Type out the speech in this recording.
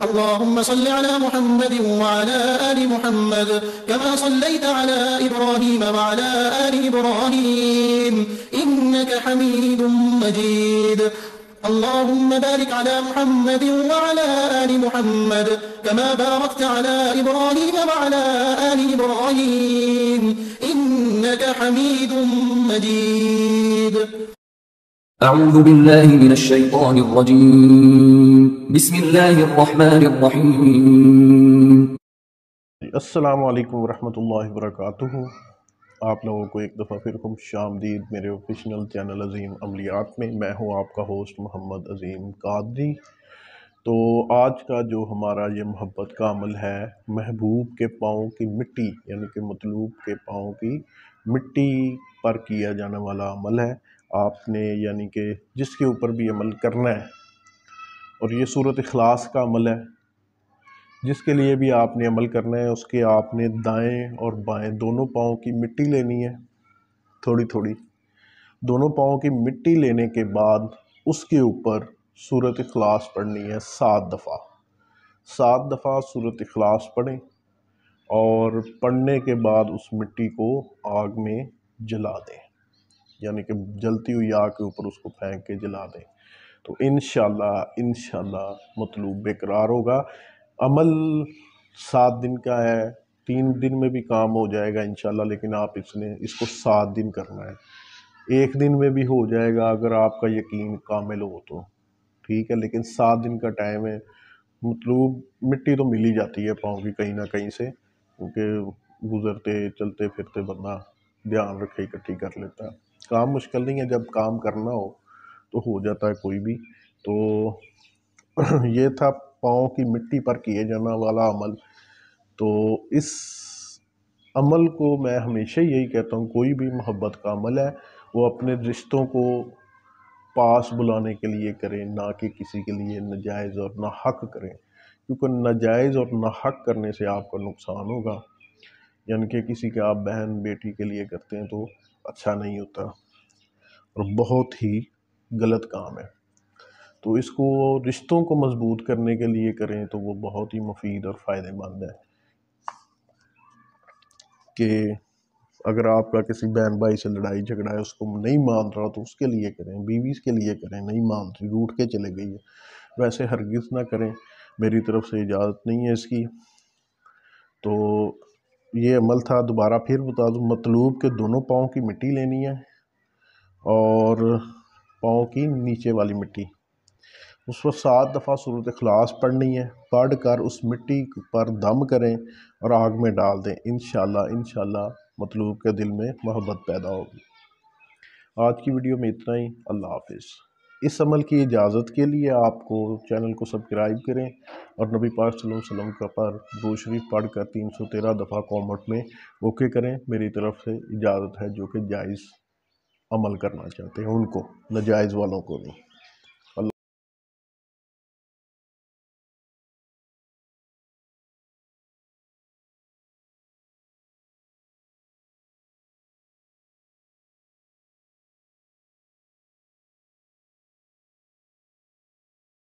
اللهم صل على محمد وعلى آل محمد كما صليت على إبراهيم وعلى آل إبراهيم إنك حميد مجيد. اللهم بارك على محمد وعلى آل محمد كما باركت على إبراهيم وعلى آل إبراهيم إنك حميد مجيد. أعوذ بالله من الشيطان الرجيم بسم الله الرحمن الرحیم. السلام علیکم ورحمۃ اللہ وبرکاتہ. آپ لوگوں کو ایک دفعہ پھر خوش آمدید میرے آفیشنل چینل عظیم عملیات میں. میں ہوں آپ کا ہوسٹ محمد عظیم قادری. تو آج کا جو ہمارا یہ محبت کا عمل ہے، محبوب کے پاؤں کی مٹی یعنی کہ مطلوب کے پاؤں کی مٹی پر کیا جانے والا عمل ہے. آپ نے یعنی کہ جس کے اوپر بھی عمل کرنا ہے، اور یہ سورۃ اخلاص کا عمل ہے، جس کے لیے بھی آپ نے عمل کرنا ہے، اس کے آپ نے دائیں اور بائیں دونوں پاؤں کی مٹی لینی ہے، تھوڑی تھوڑی دونوں پاؤں کی مٹی لینے کے بعد اس کے اوپر سورۃ اخلاص پڑھنی ہے 7 دفعہ. 7 دفعہ سورۃ اخلاص پڑھیں اور پڑھنے کے بعد اس مٹی کو آگ میں جلا دیں، یعنی کہ جلتی ہوئی آگ کے اوپر اس کو پھینک کے جلا دیں. تو انشاءاللہ مطلوب برقرار ہوگا. عمل 7 دن کا ہے، 3 دن میں بھی کام ہو جائے گا انشاءاللہ، لیکن آپ اس کو 7 دن کرنا ہے. 1 دن میں بھی ہو جائے گا اگر آپ کا یقین کامل ہو تو ٹھیک ہے، لیکن 7 دن کا ٹائم ہے. مطلوب مٹی تو مل ہی جاتی ہے پاؤں کی کہیں نہ کہیں سے، کیونکہ گزرتے چلتے پھرتے بندہ دھیان رکھے اکٹھی کر لیتا ہے. کام مشکل نہیں ہے، جب کام کرنا ہو جاتا ہے کوئی بھی. تو یہ تھا پاؤں کی مٹی پر کیے جانا والا عمل. تو اس عمل کو میں ہمیشہ یہی کہتا ہوں، کوئی بھی محبت کا عمل ہے وہ اپنے رشتوں کو پاس بلانے کے لیے کریں، نہ کہ کسی کے لیے ناجائز اور ناحق کریں، کیونکہ ناجائز اور ناحق کرنے سے آپ کا نقصان ہوگا. یعنی کہ کسی کے آپ بہن بیٹی کے لیے کرتے ہیں تو اچھا نہیں ہوتا اور بہت ہی غلط کام ہے. تو اس کو رشتوں کو مضبوط کرنے کے لیے کریں تو وہ بہت ہی مفید اور فائدہ مند ہے. کہ اگر آپ کا کسی بہن بھائی سے لڑائی جھگڑا ہے، اس کو نہیں مان رہا تو اس کے لیے کریں، بیوی کے لیے کریں، نہیں مان رہی روٹ کے چلے گئی ہے، ویسے ہرگز نہ کریں، میری طرف سے اجازت نہیں ہے اس کی. تو یہ عمل تھا، دوبارہ پھر بتا دوں، مطلوب کے دونوں پاؤں کی مٹی لینی ہے اور پاؤں کی نیچے والی مٹی، اس پر 7 دفعہ سورۃ اخلاص پڑھنی ہے. پڑھ کر اس مٹی پر دم کریں اور آگ میں ڈال دیں. انشاءاللہ مطلوب کے دل میں محبت پیدا ہوگی. آج کی ویڈیو میں اتنا ہی. اللہ حافظ. اس عمل کی اجازت کے لیے آپ کو چینل کو سبسکرائب کریں اور نبی پاک صلی اللہ علیہ وسلم کا پر درود شریف پڑھ کر 313 دفعہ کومنٹ میں اوکے کریں. میری طرف سے اجازت ہے جو کہ جائز عمل کرنا چاہتے ہیں ان کو، ناجائز والوں کو نہیں.